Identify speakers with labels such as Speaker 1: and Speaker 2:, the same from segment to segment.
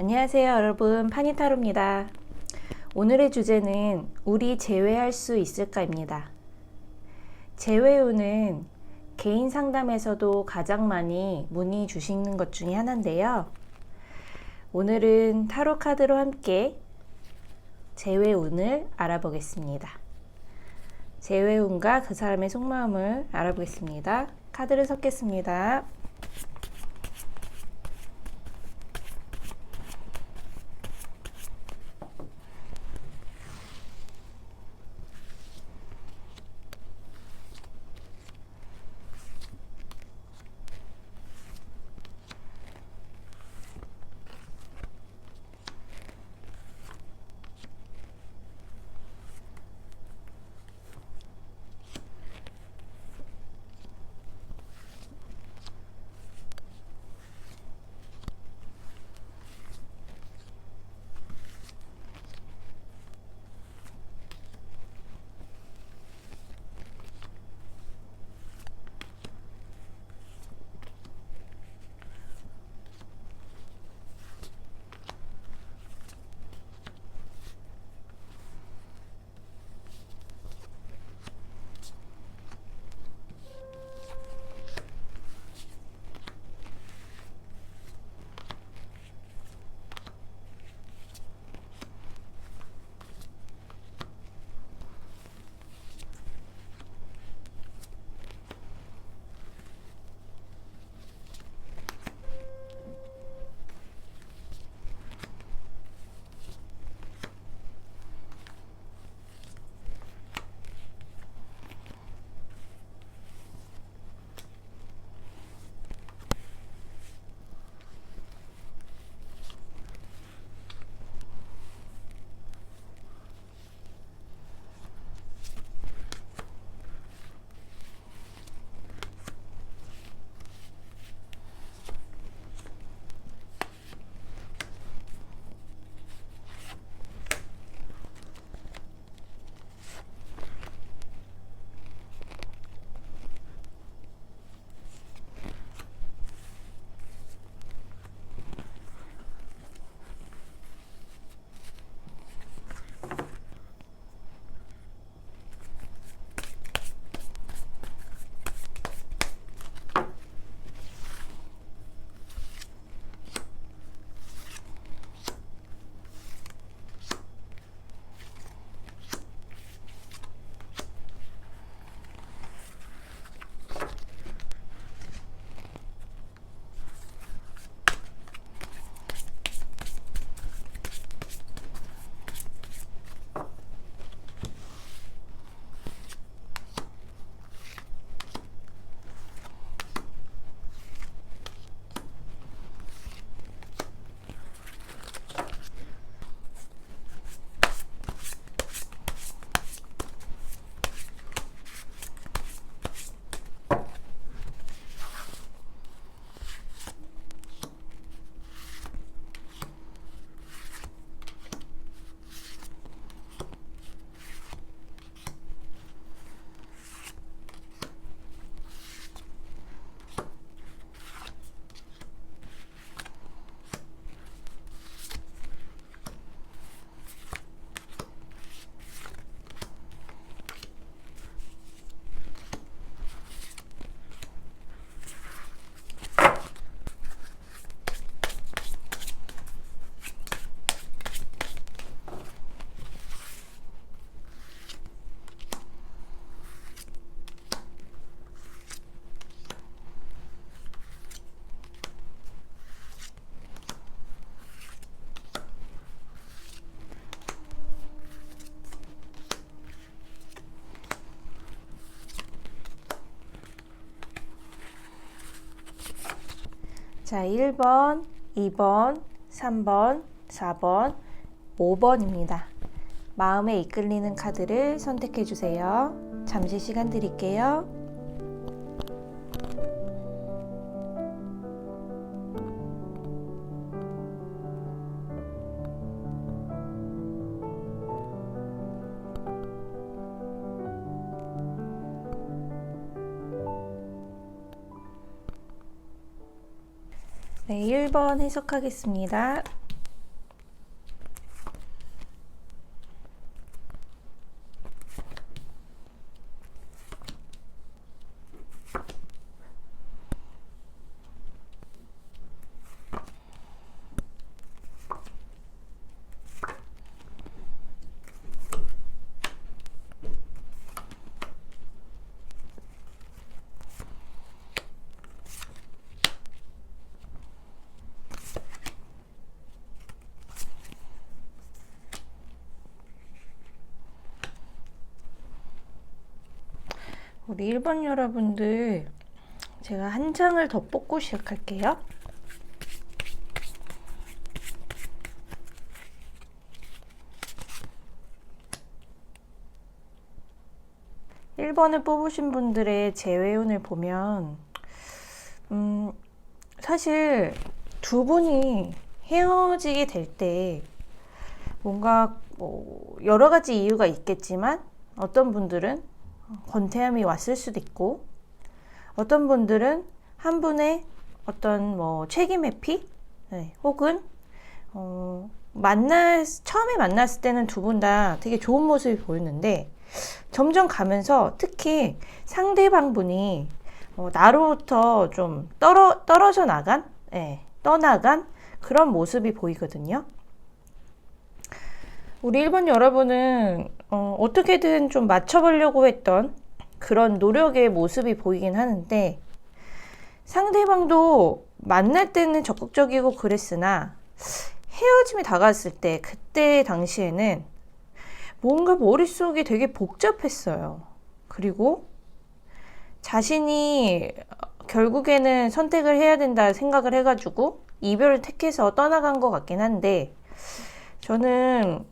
Speaker 1: 안녕하세요 여러분, 파니타로입니다. 오늘의 주제는 우리 제외할 수 있을까입니다. 제외우는 개인 상담에서도 가장 많이 문의 주시는 것 중에 하나인데요. 오늘은 타로 카드로 함께 제외운을 알아보겠습니다. 제외운과 그 사람의 속마음을 알아보겠습니다. 카드를 섞겠습니다. 자, 1번, 2번, 3번, 4번, 5번입니다. 마음에 이끌리는 카드를 선택해 주세요. 잠시 시간 드릴게요. 네, 1번 해석하겠습니다. 우리 1번 여러분들, 제가 한 장을 더 뽑고 시작할게요. 1번을 뽑으신 분들의 재회운을 보면 사실 두 분이 헤어지게 될 때 뭔가 여러 가지 이유가 있겠지만 어떤 분들은 권태함이 왔을 수도 있고 어떤 분들은 한 분의 어떤 책임 회피 혹은 처음에 만났을 때는 두 분 다 되게 좋은 모습이 보였는데 점점 가면서 특히 상대방 분이 나로부터 좀 떨어져 나간, 떠나간 그런 모습이 보이거든요. 우리 1번 여러분은 어떻게든 좀 맞춰보려고 했던 그런 노력의 모습이 보이긴 하는데 상대방도 만날 때는 적극적이고 그랬으나 헤어짐이 다가왔을 때 그때 당시에는 뭔가 머릿속이 되게 복잡했어요. 그리고 자신이 결국에는 선택을 해야 된다 생각을 해가지고 이별을 택해서 떠나간 것 같긴 한데 저는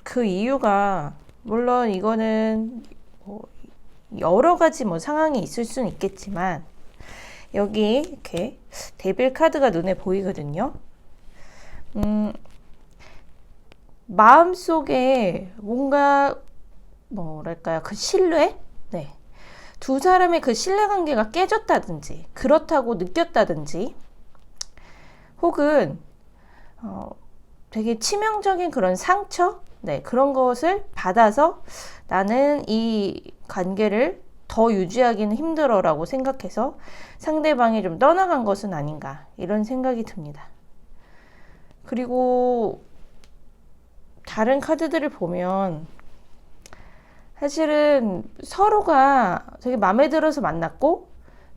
Speaker 1: 그 이유가 물론 이거는 여러 가지 상황이 있을 수는 있겠지만 여기 이렇게 데빌 카드가 눈에 보이거든요. 마음속에 뭔가 뭐랄까요, 그 신뢰? 두 사람의 그 신뢰관계가 깨졌다든지 그렇다고 느꼈다든지 혹은 되게 치명적인 그런 상처? 그런 것을 받아서 나는 이 관계를 더 유지하기는 힘들어 라고 생각해서 상대방이 좀 떠나간 것은 아닌가 이런 생각이 듭니다. 그리고 다른 카드들을 보면 사실은 서로가 되게 마음에 들어서 만났고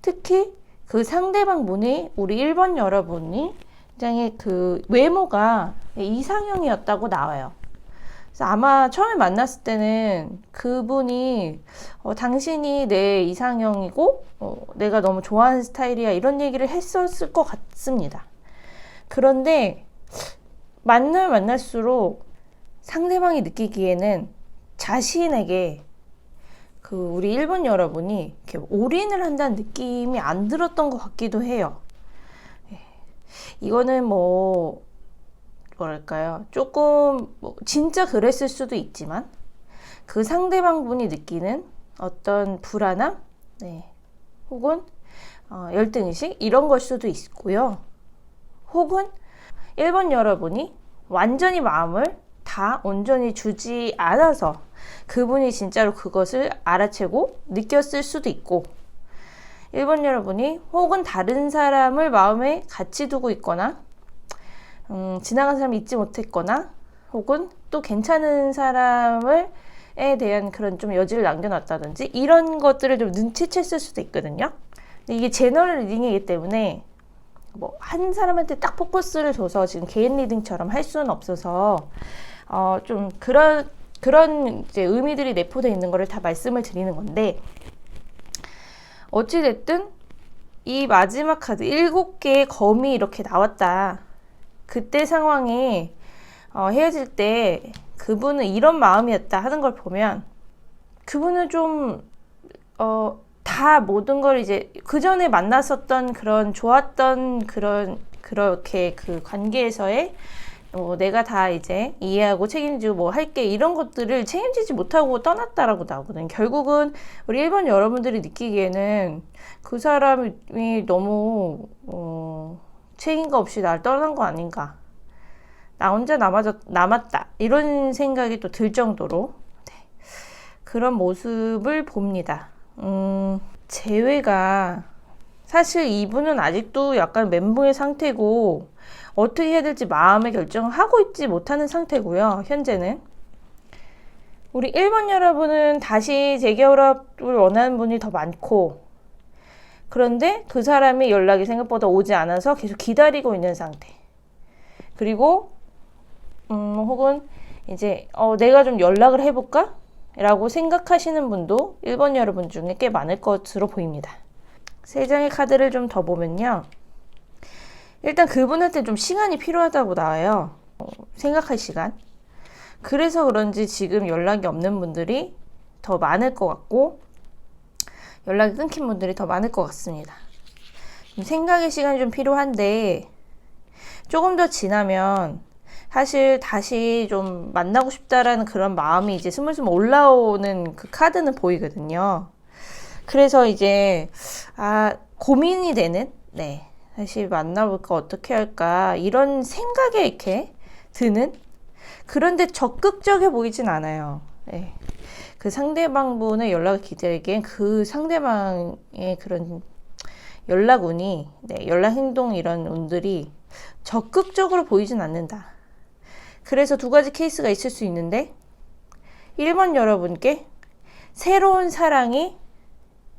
Speaker 1: 특히 그 상대방 분이 우리 1번 여러분이 굉장히 그 외모가 이상형이었다고 나와요. 그래서 아마 처음에 만났을 때는 그분이 당신이 내 이상형이고 내가 너무 좋아하는 스타일이야 이런 얘기를 했었을 것 같습니다. 그런데 만날수록 상대방이 느끼기에는 자신에게 그 우리 1번 여러분이 이렇게 올인을 한다는 느낌이 안 들었던 것 같기도 해요. 이거는 뭐랄까요, 조금 진짜 그랬을 수도 있지만 그 상대방 분이 느끼는 어떤 불안함, 혹은 열등의식 이런 걸 수도 있고요. 혹은 1번 여러분이 완전히 마음을 다 온전히 주지 않아서 그분이 진짜로 그것을 알아채고 느꼈을 수도 있고 1번 여러분이 혹은 다른 사람을 마음에 같이 두고 있거나 지나간 사람이 잊지 못했거나 혹은 또 괜찮은 사람에 대한 그런 좀 여지를 남겨놨다든지 이런 것들을 좀 눈치챘을 수도 있거든요. 근데 이게 제너럴 리딩이기 때문에 한 사람한테 딱 포커스를 줘서 지금 개인 리딩처럼 할 수는 없어서 좀 그런 이제 의미들이 내포되어 있는 거를 다 말씀을 드리는 건데 어찌됐든 이 마지막 카드 7개의 검이 이렇게 나왔다. 그때 상황에 헤어질 때 그분은 이런 마음이었다 하는 걸 보면 그분은 좀 다 모든 걸 이제 그 전에 만났었던 그런 좋았던 그렇게 그 관계에서의 내가 다 이제 이해하고 책임지고 할게 이런 것들을 책임지지 못하고 떠났다라고 나오거든요. 결국은 우리 1번 여러분들이 느끼기에는 그 사람이 너무 책임감 없이 날 떠난 거 아닌가, 나 혼자 남았다 이런 생각이 또 들 정도로 그런 모습을 봅니다. 재회가 사실 이분은 아직도 약간 멘붕의 상태고 어떻게 해야 될지 마음의 결정을 하고 있지 못하는 상태고요. 현재는 우리 1번 여러분은 다시 재결합을 원하는 분이 더 많고 그런데 그 사람이 연락이 생각보다 오지 않아서 계속 기다리고 있는 상태. 그리고 혹은 이제 내가 좀 연락을 해볼까? 라고 생각하시는 분도 1번 여러분 중에 꽤 많을 것으로 보입니다. 3장의 카드를 좀 더 보면요. 일단 그분한테 좀 시간이 필요하다고 나와요. 생각할 시간. 그래서 그런지 지금 연락이 없는 분들이 더 많을 것 같고 연락이 끊긴 분들이 더 많을 것 같습니다. 생각의 시간이 좀 필요한데 조금 더 지나면 사실 다시 좀 만나고 싶다라는 그런 마음이 이제 스물스물 올라오는 그 카드는 보이거든요. 그래서 이제 고민이 되는 다시 만나볼까 어떻게 할까 이런 생각에 이렇게 드는 그런데 적극적이 보이진 않아요. 그 상대방분의 연락을 기다리기엔 그 상대방의 그런 연락운이 연락 행동 이런 운들이 적극적으로 보이진 않는다. 그래서 두 가지 케이스가 있을 수 있는데 1번 여러분께 새로운 사랑이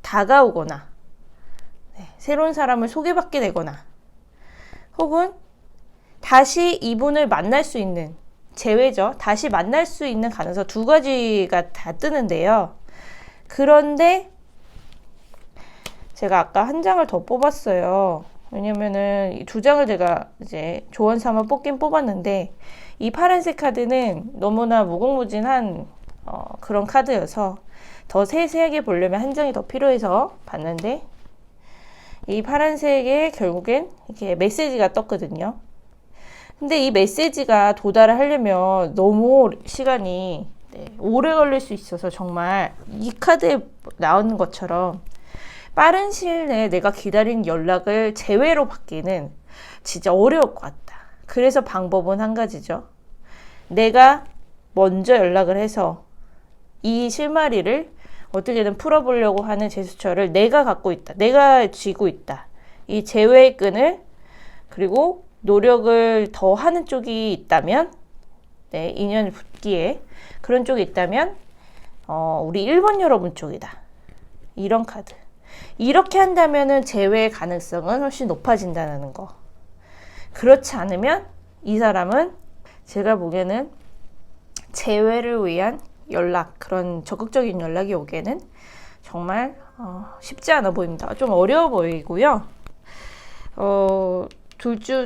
Speaker 1: 다가오거나 새로운 사람을 소개받게 되거나 혹은 다시 이분을 만날 수 있는 재회죠. 다시 만날 수 있는 가능성 두 가지가 다 뜨는데요. 그런데 제가 아까 한 장을 더 뽑았어요. 왜냐면은 이 두 장을 제가 이제 조언 삼아 뽑긴 뽑았는데 이 파란색 카드는 너무나 무궁무진한 그런 카드여서 더 세세하게 보려면 한 장이 더 필요해서 봤는데 이 파란색에 결국엔 이렇게 메시지가 떴거든요. 근데 이 메시지가 도달을 하려면 너무 시간이 오래 걸릴 수 있어서 정말 이 카드에 나오는 것처럼 빠른 시일 내에 내가 기다린 연락을 제외로 받기는 진짜 어려울 것 같다. 그래서 방법은 한 가지죠. 내가 먼저 연락을 해서 이 실마리를 어떻게든 풀어보려고 하는 제스처를 내가 갖고 있다. 내가 쥐고 있다. 이 제외의 끈을 그리고 노력을 더 하는 쪽이 있다면 인연 붙기에 그런 쪽이 있다면 우리 1번 여러분 쪽이다. 이런 카드. 이렇게 한다면은 재회의 가능성은 훨씬 높아진다는 거. 그렇지 않으면 이 사람은 제가 보기에는 재회를 위한 연락, 그런 적극적인 연락이 오기에는 정말 쉽지 않아 보입니다. 좀 어려워 보이고요.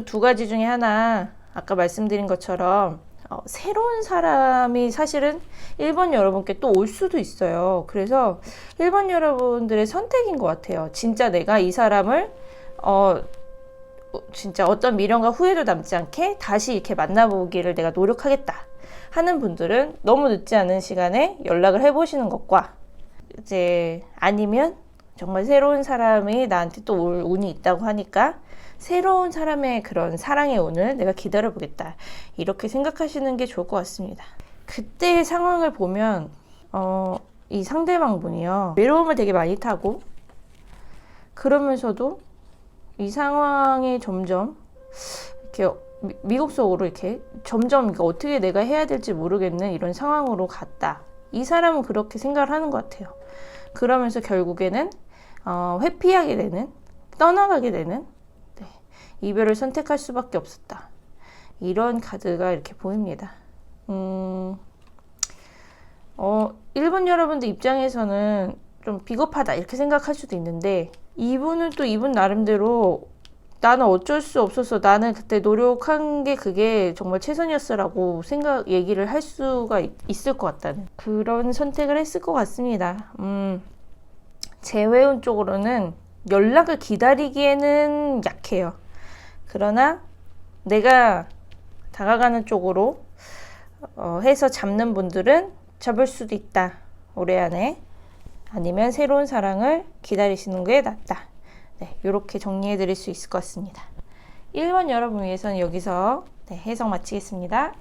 Speaker 1: 두 가지 중에 하나 아까 말씀드린 것처럼 새로운 사람이 사실은 1번 여러분께 또 올 수도 있어요. 그래서 1번 여러분들의 선택인 것 같아요. 진짜 내가 이 사람을 진짜 어떤 미련과 후회도 남지 않게 다시 이렇게 만나보기를 내가 노력하겠다 하는 분들은 너무 늦지 않은 시간에 연락을 해보시는 것과 이제 아니면 정말 새로운 사람이 나한테 또 올 운이 있다고 하니까 새로운 사람의 그런 사랑의 운을 내가 기다려보겠다. 이렇게 생각하시는 게 좋을 것 같습니다. 그때의 상황을 보면 이 상대방 분이요. 외로움을 되게 많이 타고 그러면서도 이 상황이 점점 이렇게 미국 속으로 이렇게 점점 어떻게 내가 해야 될지 모르겠는 이런 상황으로 갔다. 이 사람은 그렇게 생각을 하는 것 같아요. 그러면서 결국에는 회피하게 되는, 떠나가게 되는 이별을 선택할 수밖에 없었다. 이런 카드가 이렇게 보입니다. 1번 여러분들 입장에서는 좀 비겁하다 이렇게 생각할 수도 있는데 이분은 또 이분 나름대로 나는 어쩔 수 없어서 나는 그때 노력한 게 그게 정말 최선이었어라고 얘기를 할 수가 있을 것 같다는 그런 선택을 했을 것 같습니다. 재회운 쪽으로는 연락을 기다리기에는 약해요. 그러나 내가 다가가는 쪽으로 해서 잡는 분들은 잡을 수도 있다. 올해 안에. 아니면 새로운 사랑을 기다리시는 게 낫다. 이렇게 정리해 드릴 수 있을 것 같습니다. 1번 여러분 위해서는 여기서 해석 마치겠습니다.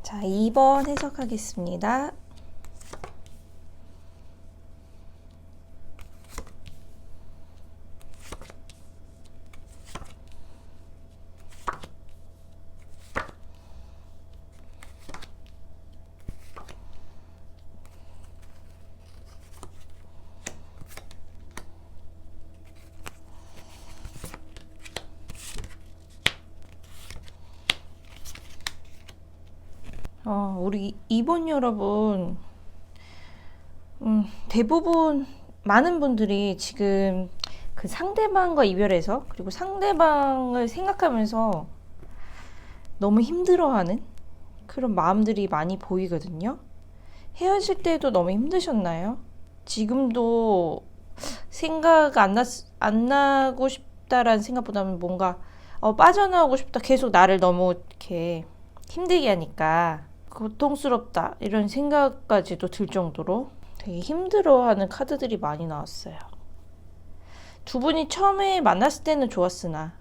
Speaker 1: 자, 2번 해석하겠습니다. 우리 2번 여러분, 대부분 많은 분들이 지금 그 상대방과 이별해서, 그리고 상대방을 생각하면서 너무 힘들어하는 그런 마음들이 많이 보이거든요. 헤어질 때도 너무 힘드셨나요? 지금도 생각 안 나고 싶다라는 생각보다는 뭔가 빠져나오고 싶다. 계속 나를 너무 이렇게 힘들게 하니까 고통스럽다. 이런 생각까지도 들 정도로 되게 힘들어하는 카드들이 많이 나왔어요. 두 분이 처음에 만났을 때는 좋았으나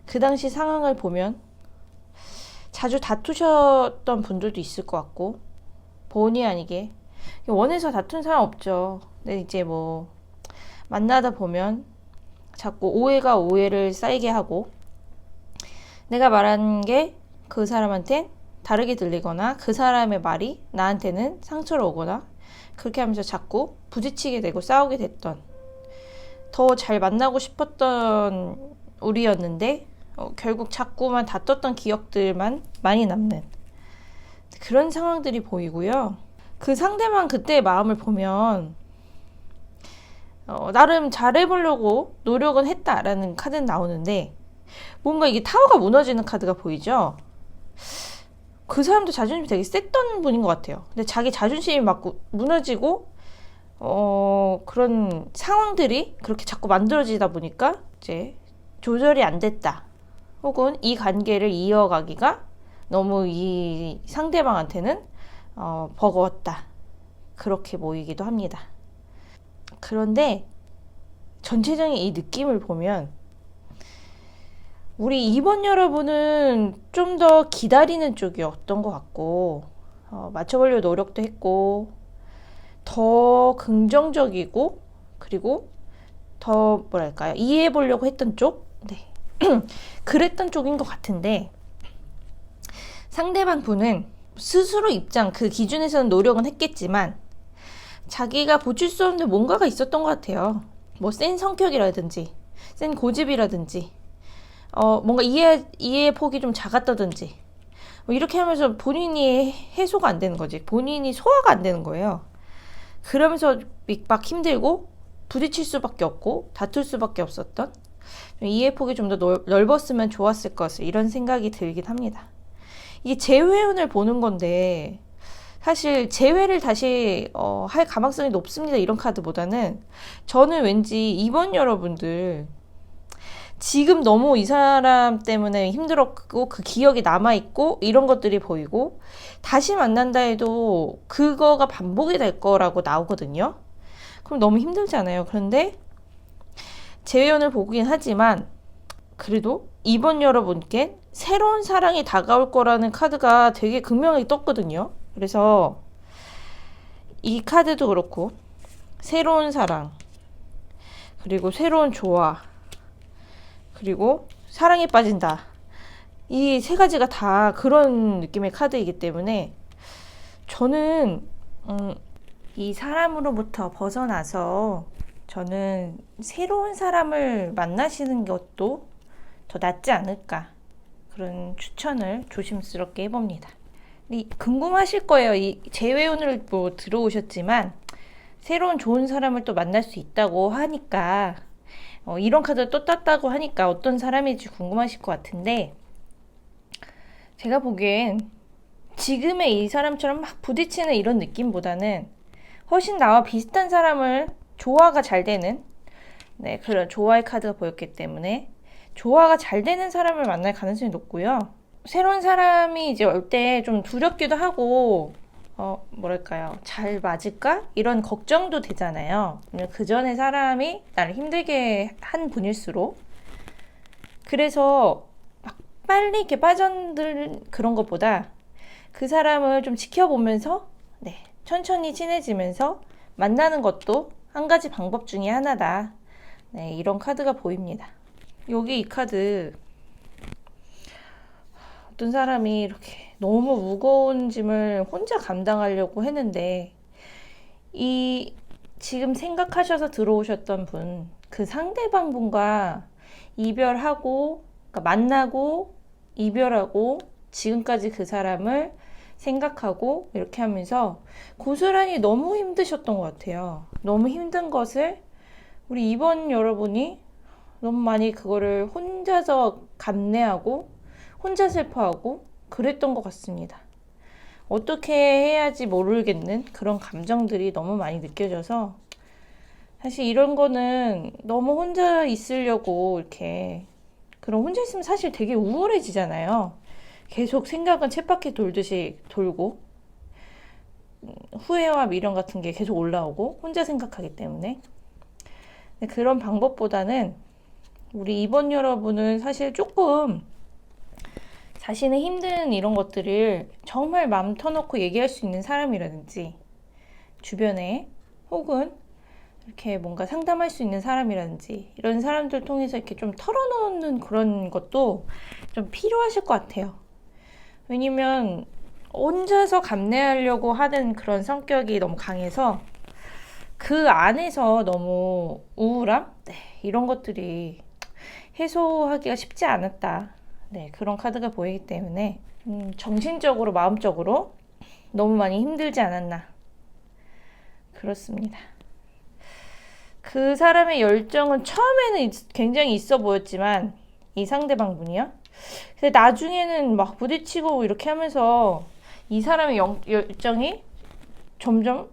Speaker 1: 그 당시 상황을 보면 자주 다투셨던 분들도 있을 것 같고, 본의 아니게 원해서 다툰 사람 없죠. 근데 이제 뭐 만나다 보면 자꾸 오해가 오해를 쌓이게 하고, 내가 말한 게 그 사람한텐 다르게 들리거나 그 사람의 말이 나한테는 상처로 오거나, 그렇게 하면서 자꾸 부딪히게 되고 싸우게 됐던, 더 잘 만나고 싶었던 우리였는데 결국 자꾸만 다퉜던 기억들만 많이 남는 그런 상황들이 보이고요. 그 상대방 그때의 마음을 보면 나름 잘해보려고 노력은 했다라는 카드는 나오는데, 뭔가 이게 타워가 무너지는 카드가 보이죠. 그 사람도 자존심이 되게 셌던 분인 것 같아요. 근데 자기 자존심이 막 무너지고 그런 상황들이 그렇게 자꾸 만들어지다 보니까 이제 조절이 안 됐다, 혹은 이 관계를 이어가기가 너무 이 상대방한테는 버거웠다, 그렇게 보이기도 합니다. 그런데 전체적인 이 느낌을 보면 우리 2번 여러분은 좀 더 기다리는 쪽이었던 것 같고, 맞춰보려고 노력도 했고, 더 긍정적이고, 그리고 더 뭐랄까요, 이해해보려고 했던 쪽? 네. 그랬던 쪽인 것 같은데, 상대방 분은 스스로 입장, 그 기준에서는 노력은 했겠지만 자기가 보칠 수 없는 뭔가가 있었던 것 같아요. 뭐 센 성격이라든지 센 고집이라든지 뭔가 이해 폭이 좀 작았다든지, 뭐 이렇게 하면서 본인이 해소가 안 되는 거지. 본인이 소화가 안 되는 거예요. 그러면서 막 힘들고 부딪힐 수밖에 없고 다툴 수밖에 없었던, 이해 폭이 좀 더 넓었으면 좋았을 것을, 이런 생각이 들긴 합니다. 이게 재회운을 보는 건데, 사실 재회를 다시 할 가망성이 높습니다, 이런 카드보다는 저는 왠지 2번 여러분들 지금 너무 이 사람 때문에 힘들었고 그 기억이 남아있고 이런 것들이 보이고, 다시 만난다 해도 그거가 반복이 될 거라고 나오거든요. 그럼 너무 힘들잖아요. 그런데 재회원을 보긴 하지만 그래도 2번 여러분께 새로운 사랑이 다가올 거라는 카드가 되게 극명하게 떴거든요. 그래서 이 카드도 그렇고, 새로운 사랑, 그리고 새로운 조화, 그리고 사랑에 빠진다, 이 세 가지가 다 그런 느낌의 카드이기 때문에 저는 이 사람으로부터 벗어나서 저는 새로운 사람을 만나시는 것도 더 낫지 않을까, 그런 추천을 조심스럽게 해봅니다. 궁금하실 거예요. 이 재회운을 뭐 들어오셨지만 새로운 좋은 사람을 또 만날 수 있다고 하니까, 이런 카드를 또 땄다고 하니까 어떤 사람일지 궁금하실 것 같은데, 제가 보기엔 지금의 이 사람처럼 막 부딪히는 이런 느낌보다는 훨씬 나와 비슷한 사람을, 조화가 잘 되는, 네, 그런 조화의 카드가 보였기 때문에 조화가 잘 되는 사람을 만날 가능성이 높고요. 새로운 사람이 이제 올 때 좀 두렵기도 하고, 뭐랄까요, 잘 맞을까? 이런 걱정도 되잖아요. 그 전에 사람이 나를 힘들게 한 분일수록. 그래서 막 빨리 이렇게 빠져들 그런 것보다 그 사람을 좀 지켜보면서, 네, 천천히 친해지면서 만나는 것도 한 가지 방법 중에 하나다. 네, 이런 카드가 보입니다. 여기 이 카드, 어떤 사람이 이렇게 너무 무거운 짐을 혼자 감당하려고 했는데, 이 지금 생각하셔서 들어오셨던 분, 그 상대방 분과 이별하고, 그러니까 만나고 이별하고 지금까지 그 사람을 생각하고 이렇게 하면서 고스란히 너무 힘드셨던 것 같아요. 너무 힘든 것을 우리 2번 여러분이 너무 많이 그거를 혼자서 감내하고 혼자 슬퍼하고 그랬던 것 같습니다. 어떻게 해야지 모르겠는 그런 감정들이 너무 많이 느껴져서 사실 이런 거는 너무 혼자 있으려고 이렇게 그럼 혼자 있으면 사실 되게 우울해지잖아요. 계속 생각은 쳇바퀴 돌듯이 돌고 후회와 미련 같은 게 계속 올라오고 혼자 생각하기 때문에 그런 방법보다는 우리 2번 여러분은 사실 조금 자신의 힘든 이런 것들을 정말 마음 터놓고 얘기할 수 있는 사람이라든지 주변에 혹은 이렇게 뭔가 상담할 수 있는 사람이라든지 이런 사람들 통해서 이렇게 좀 털어놓는 그런 것도 좀 필요하실 것 같아요. 왜냐면 혼자서 감내하려고 하는 그런 성격이 너무 강해서 그 안에서 너무 우울함? 네, 이런 것들이 해소하기가 쉽지 않았다. 네, 그런 카드가 보이기 때문에 정신적으로 마음적으로 너무 많이 힘들지 않았나. 그렇습니다. 그 사람의 열정은 처음에는 굉장히 있어 보였지만 이 상대방 분이요. 근데 나중에는 막 부딪히고 이렇게 하면서 이 사람의 열정이 점점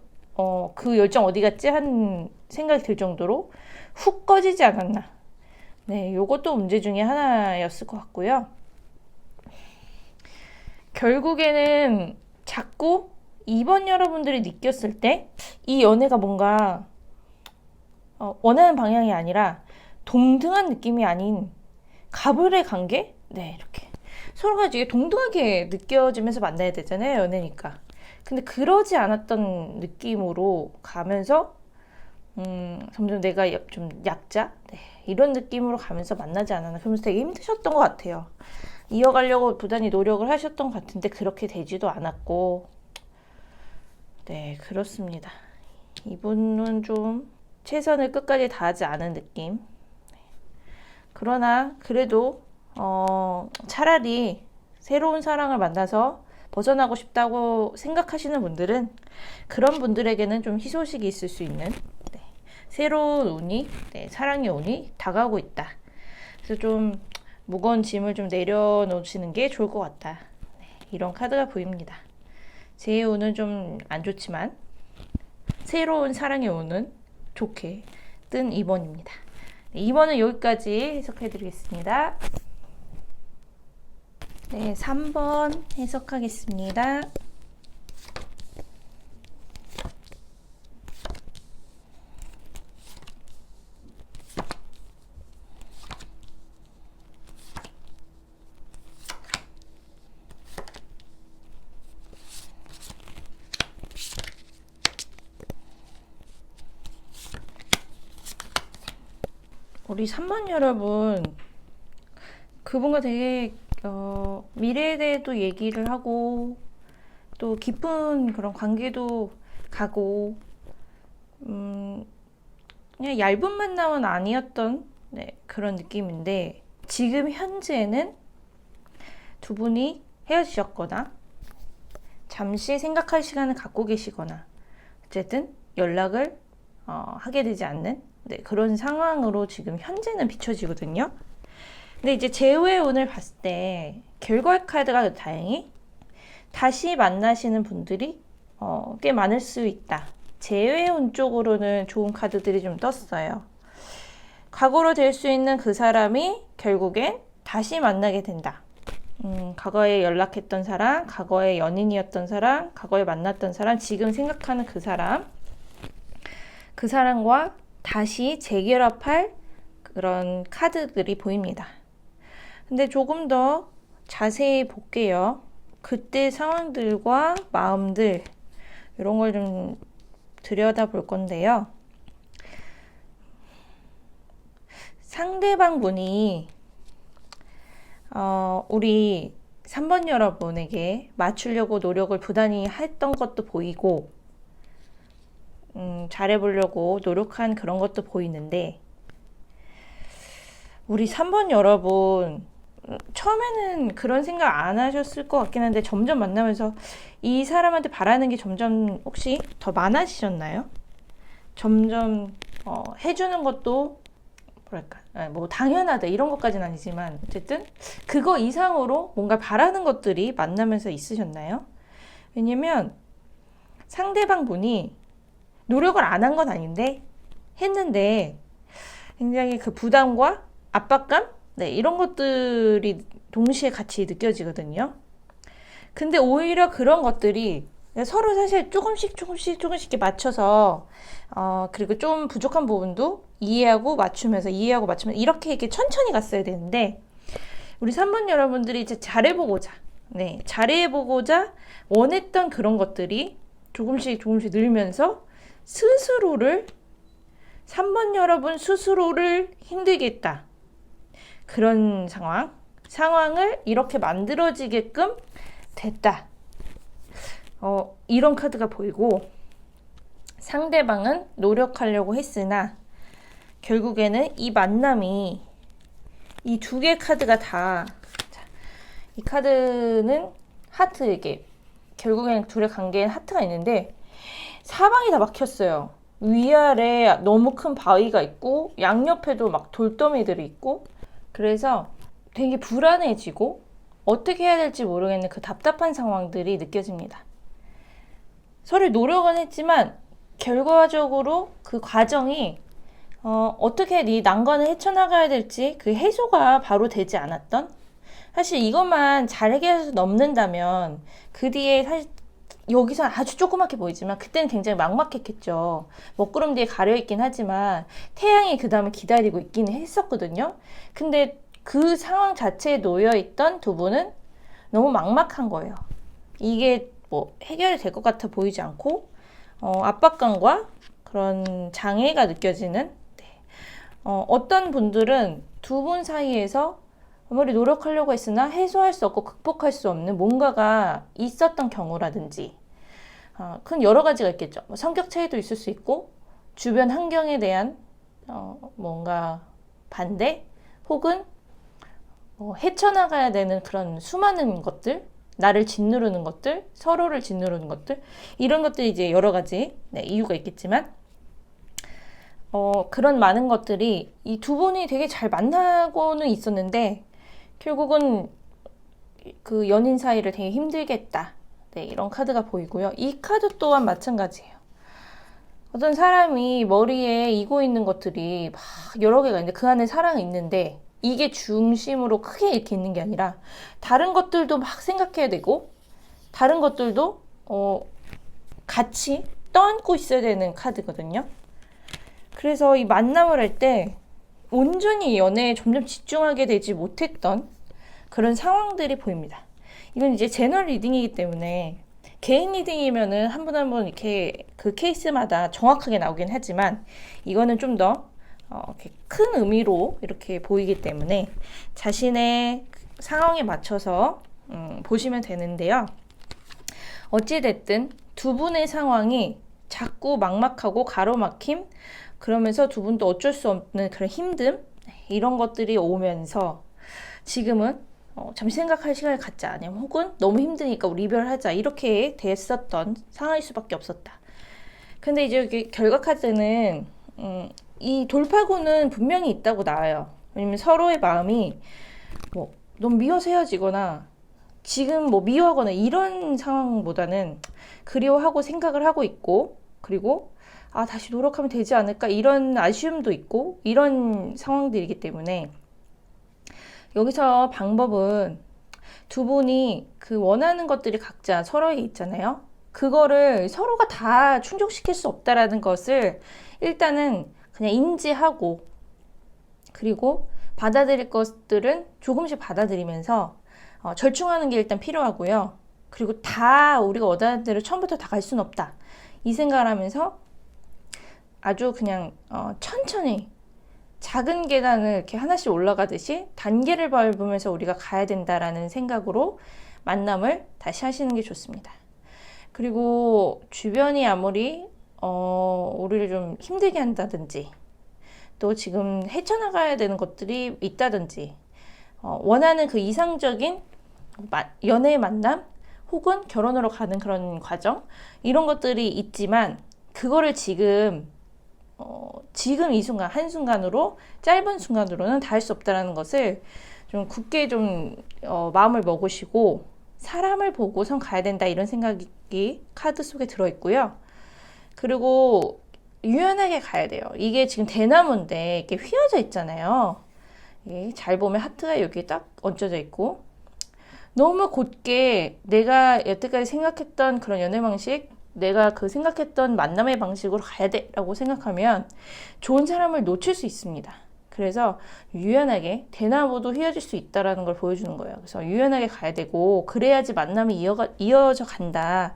Speaker 1: 그 열정 어디 갔지? 한 생각이 들 정도로 훅 꺼지지 않았나. 네, 요것도 문제 중에 하나였을 것 같고요. 결국에는 자꾸 2번 여러분들이 느꼈을 때 이 연애가 뭔가 원하는 방향이 아니라 동등한 느낌이 아닌 가불의 관계? 네, 이렇게 서로가 이게 동등하게 느껴지면서 만나야 되잖아요, 연애니까. 근데 그러지 않았던 느낌으로 가면서 점점 내가 좀 약자? 네, 이런 느낌으로 가면서 만나지 않았나. 그러면서 되게 힘드셨던 것 같아요. 이어가려고 부단히 노력을 하셨던 것 같은데 그렇게 되지도 않았고 네, 그렇습니다. 이분은 좀 최선을 끝까지 다하지 않은 느낌. 그러나 그래도 차라리 새로운 사랑을 만나서 벗어나고 싶다고 생각하시는 분들은 그런 분들에게는 좀 희소식이 있을 수 있는 네, 새로운 운이, 네, 사랑의 운이 다가오고 있다. 그래서 좀 무거운 짐을 좀 내려놓으시는 게 좋을 것 같다. 네, 이런 카드가 보입니다. 제 운은 좀 안 좋지만 새로운 사랑의 운은 좋게 뜬 2번입니다. 2번은 여기까지 해석해 드리겠습니다. 네, 3번 해석하겠습니다. 우리 3번 여러분, 그분과 되게 미래에 대해도 얘기를 하고 또 깊은 그런 관계도 가고 그냥 얇은 만남은 아니었던 네, 그런 느낌인데 지금 현재는 두 분이 헤어지셨거나 잠시 생각할 시간을 갖고 계시거나 어쨌든 연락을 하게 되지 않는 네, 그런 상황으로 지금 현재는 비춰지거든요. 근데 이제 제후의 운을 봤을 때 결과 카드가 다행히 다시 만나시는 분들이 꽤 많을 수 있다. 제외 운 쪽으로는 좋은 카드들이 좀 떴어요. 과거로 될 수 있는 그 사람이 결국엔 다시 만나게 된다. 과거에 연락했던 사람, 과거에 연인이었던 사람, 과거에 만났던 사람, 지금 생각하는 그 사람, 그 사람과 다시 재결합할 그런 카드들이 보입니다. 근데 조금 더 자세히 볼게요. 그때 상황들과 마음들 이런 걸 좀 들여다 볼 건데요. 상대방 분이 우리 3번 여러분에게 맞추려고 노력을 부단히 했던 것도 보이고 잘해보려고 노력한 그런 것도 보이는데 우리 3번 여러분 처음에는 그런 생각 안 하셨을 것 같긴 한데 점점 만나면서 이 사람한테 바라는 게 점점 혹시 더 많아지셨나요? 점점 해주는 것도 뭐랄까 뭐 당연하다 이런 것까지는 아니지만 어쨌든 그거 이상으로 뭔가 바라는 것들이 만나면서 있으셨나요? 왜냐면 상대방 분이 노력을 안 한 건 아닌데 했는데 굉장히 그 부담과 압박감? 네, 이런 것들이 동시에 같이 느껴지거든요. 근데 오히려 그런 것들이 서로 사실 조금씩 이렇게 맞춰서 그리고 좀 부족한 부분도 이해하고 맞추면서 이렇게 천천히 갔어야 되는데 우리 3번 여러분들이 이제 잘해보고자 원했던 그런 것들이 조금씩 늘면서 3번 여러분 스스로를 힘들게 했다. 그런 상황을 이렇게 만들어지게끔 됐다. 이런 카드가 보이고 상대방은 노력하려고 했으나 결국에는 이 만남이 이 두 개 카드가 다 이 카드는 하트 이게 결국에는 둘의 관계엔 하트가 있는데 사방이 다 막혔어요. 위아래 너무 큰 바위가 있고 양옆에도 막 돌더미들이 있고 그래서 되게 불안해지고 어떻게 해야 될지 모르겠는 그 답답한 상황들이 느껴집니다. 서로 노력은 했지만 결과적으로 그 과정이 어떻게 이 난관을 헤쳐나가야 될지 그 해소가 바로 되지 않았던 사실 이것만 잘 해결해서 넘는다면 그 뒤에 사실 여기서 아주 조그맣게 보이지만 그때는 굉장히 막막했겠죠. 먹구름 뒤에 가려있긴 하지만 태양이 그 다음에 기다리고 있기는 했었거든요. 근데 그 상황 자체에 놓여있던 두 분은 너무 막막한 거예요. 이게 뭐 해결이 될 것 같아 보이지 않고 압박감과 그런 장애가 느껴지는 어떤 분들은 두 분 사이에서 아무리 노력하려고 했으나 해소할 수 없고 극복할 수 없는 뭔가가 있었던 경우라든지 큰 여러 가지가 있겠죠. 성격 차이도 있을 수 있고 주변 환경에 대한 뭔가 반대 혹은 헤쳐나가야 되는 그런 수많은 것들 나를 짓누르는 것들 서로를 짓누르는 것들 이런 것들이 이제 여러 가지 이유가 있겠지만 그런 많은 것들이 이 두 분이 되게 잘 만나고는 있었는데 결국은 그 연인 사이를 되게 힘들게 했다. 네, 이런 카드가 보이고요. 이 카드 또한 마찬가지예요. 어떤 사람이 머리에 이고 있는 것들이 막 여러 개가 있는데 그 안에 사랑이 있는데 이게 중심으로 크게 이렇게 있는 게 아니라 다른 것들도 막 생각해야 되고 다른 것들도 같이 떠안고 있어야 되는 카드거든요. 그래서 이 만남을 할 때 온전히 연애에 점점 집중하게 되지 못했던 그런 상황들이 보입니다. 이건 이제 제너럴 리딩이기 때문에 개인 리딩이면은 한 분 한 분 이렇게 그 케이스마다 정확하게 나오긴 하지만 이거는 좀 더 큰 의미로 이렇게 보이기 때문에 자신의 상황에 맞춰서 보시면 되는데요. 어찌됐든 두 분의 상황이 자꾸 막막하고 가로막힘 그러면서 두 분도 어쩔 수 없는 그런 힘듦 이런 것들이 오면서 지금은 잠시 생각할 시간을 갖자 아니면 혹은 너무 힘드니까 우리 이별하자 이렇게 됐었던 상황일 수밖에 없었다. 근데 이제 여기 결과 카드는 이 돌파구는 분명히 있다고 나와요. 왜냐면 서로의 마음이 뭐 너무 미워서 헤어지거나 지금 뭐 미워하거나 이런 상황보다는 그리워하고 생각을 하고 있고 그리고 다시 노력하면 되지 않을까 이런 아쉬움도 있고 이런 상황들이기 때문에 여기서 방법은 두 분이 그 원하는 것들이 각자 서로에게 있잖아요. 그거를 서로가 다 충족시킬 수 없다라는 것을 일단은 그냥 인지하고 그리고 받아들일 것들은 조금씩 받아들이면서 절충하는 게 일단 필요하고요. 그리고 다 우리가 원하는 대로 처음부터 다 갈 수는 없다. 이 생각을 하면서 아주 그냥 천천히 작은 계단을 이렇게 하나씩 올라가듯이 단계를 밟으면서 우리가 가야 된다라는 생각으로 만남을 다시 하시는 게 좋습니다. 그리고 주변이 아무리 우리를 좀 힘들게 한다든지 또 지금 헤쳐나가야 되는 것들이 있다든지 원하는 그 이상적인 연애의 만남 혹은 결혼으로 가는 그런 과정 이런 것들이 있지만 그거를 지금 이 순간 한순간으로 짧은 순간으로는 다 할 수 없다는 것을 좀 굳게 좀 마음을 먹으시고 사람을 보고선 가야 된다 이런 생각이 카드 속에 들어있고요. 그리고 유연하게 가야 돼요. 이게 지금 대나무인데 이렇게 휘어져 있잖아요. 잘 보면 하트가 여기 딱 얹혀져 있고 너무 곧게 내가 여태까지 생각했던 그런 연애 방식 내가 그 생각했던 만남의 방식으로 가야 돼 라고 생각하면 좋은 사람을 놓칠 수 있습니다. 그래서 유연하게 대나무도 휘어질 수 있다는 걸 보여주는 거예요. 그래서 유연하게 가야 되고 그래야지 만남이 이어져 간다.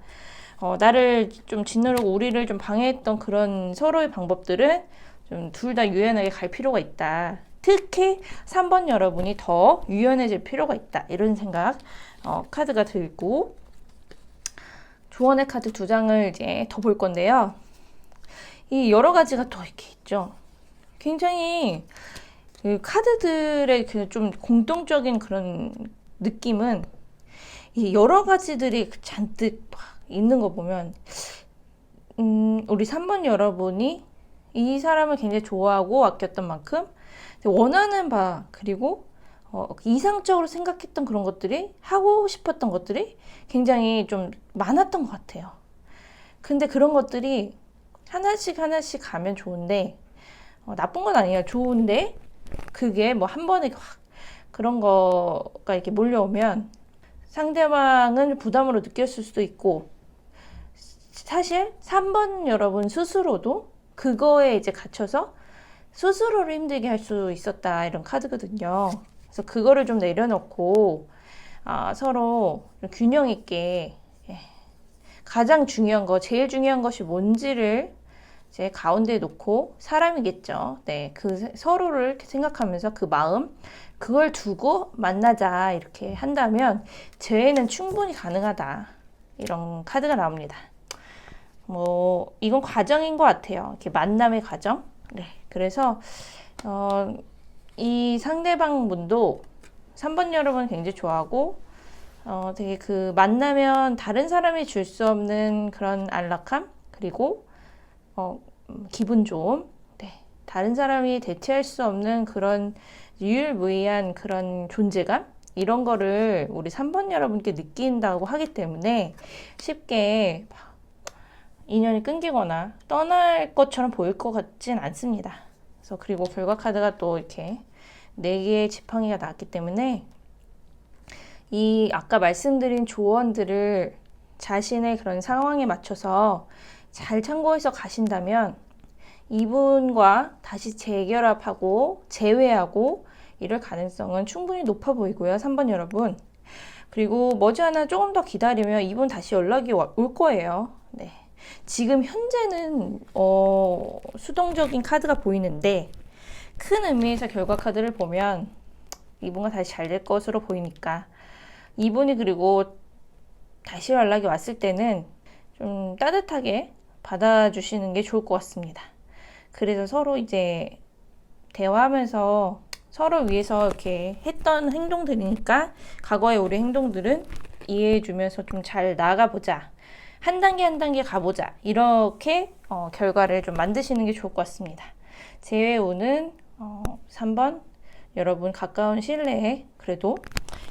Speaker 1: 나를 좀 짓누르고 우리를 좀 방해했던 그런 서로의 방법들은 좀 둘 다 유연하게 갈 필요가 있다. 특히 3번 여러분이 더 유연해질 필요가 있다. 이런 생각 카드가 들고 조언의 카드 2장을 이제 더 볼 건데요. 이 여러 가지가 또 이렇게 있죠. 굉장히 그 카드들의 좀 공통적인 그런 느낌은 이 여러 가지들이 잔뜩 있는 거 보면 우리 3번 여러분이 이 사람을 굉장히 좋아하고 아꼈던 만큼 원하는 바 그리고 이상적으로 생각했던 그런 것들이 하고 싶었던 것들이 굉장히 좀 많았던 것 같아요. 근데 그런 것들이 하나씩 가면 좋은데 나쁜 건 아니에요. 좋은데 그게 뭐 한 번에 확 그런 거가 이렇게 몰려오면 상대방은 부담으로 느꼈을 수도 있고 사실 3번 여러분 스스로도 그거에 이제 갇혀서 스스로를 힘들게 할 수 있었다 이런 카드거든요. 그래서 그거를 좀 내려놓고 서로 균형 있게 가장 중요한 거 제일 중요한 것이 뭔지를 이제 가운데에 놓고 사람이겠죠. 네, 그 서로를 이렇게 생각하면서 그 마음 그걸 두고 만나자 이렇게 한다면 재회는 충분히 가능하다 이런 카드가 나옵니다. 뭐 이건 과정인 것 같아요. 이렇게 만남의 과정. 네, 그래서 이 상대방 분도 3번 여러분 굉장히 좋아하고 되게 그 만나면 다른 사람이 줄 수 없는 그런 안락함 그리고 기분 좋음, 네, 다른 사람이 대체할 수 없는 그런 유일무이한 그런 존재감 이런 거를 우리 3번 여러분께 느낀다고 하기 때문에 쉽게 인연이 끊기거나 떠날 것처럼 보일 것 같진 않습니다. 그래서 그리고 결과 카드가 또 이렇게 4개의 지팡이가 나왔기 때문에 이 아까 말씀드린 조언들을 자신의 그런 상황에 맞춰서 잘 참고해서 가신다면 이분과 다시 재결합하고 재회하고 이럴 가능성은 충분히 높아 보이고요. 3번 여러분. 그리고 머지않아 조금 더 기다리면 이분 다시 연락이 올 거예요. 네. 지금 현재는 수동적인 카드가 보이는데 큰 의미에서 결과 카드를 보면 이분과 다시 잘 될 것으로 보이니까 이분이 그리고 다시 연락이 왔을 때는 좀 따뜻하게 받아주시는 게 좋을 것 같습니다. 그래서 서로 이제 대화하면서 서로 위해서 이렇게 했던 행동들이니까 과거의 우리 행동들은 이해해주면서 좀 잘 나아가보자. 한 단계 한 단계 가보자. 이렇게 결과를 좀 만드시는 게 좋을 것 같습니다. 재회운은 3번 여러분 가까운 시일 내에 그래도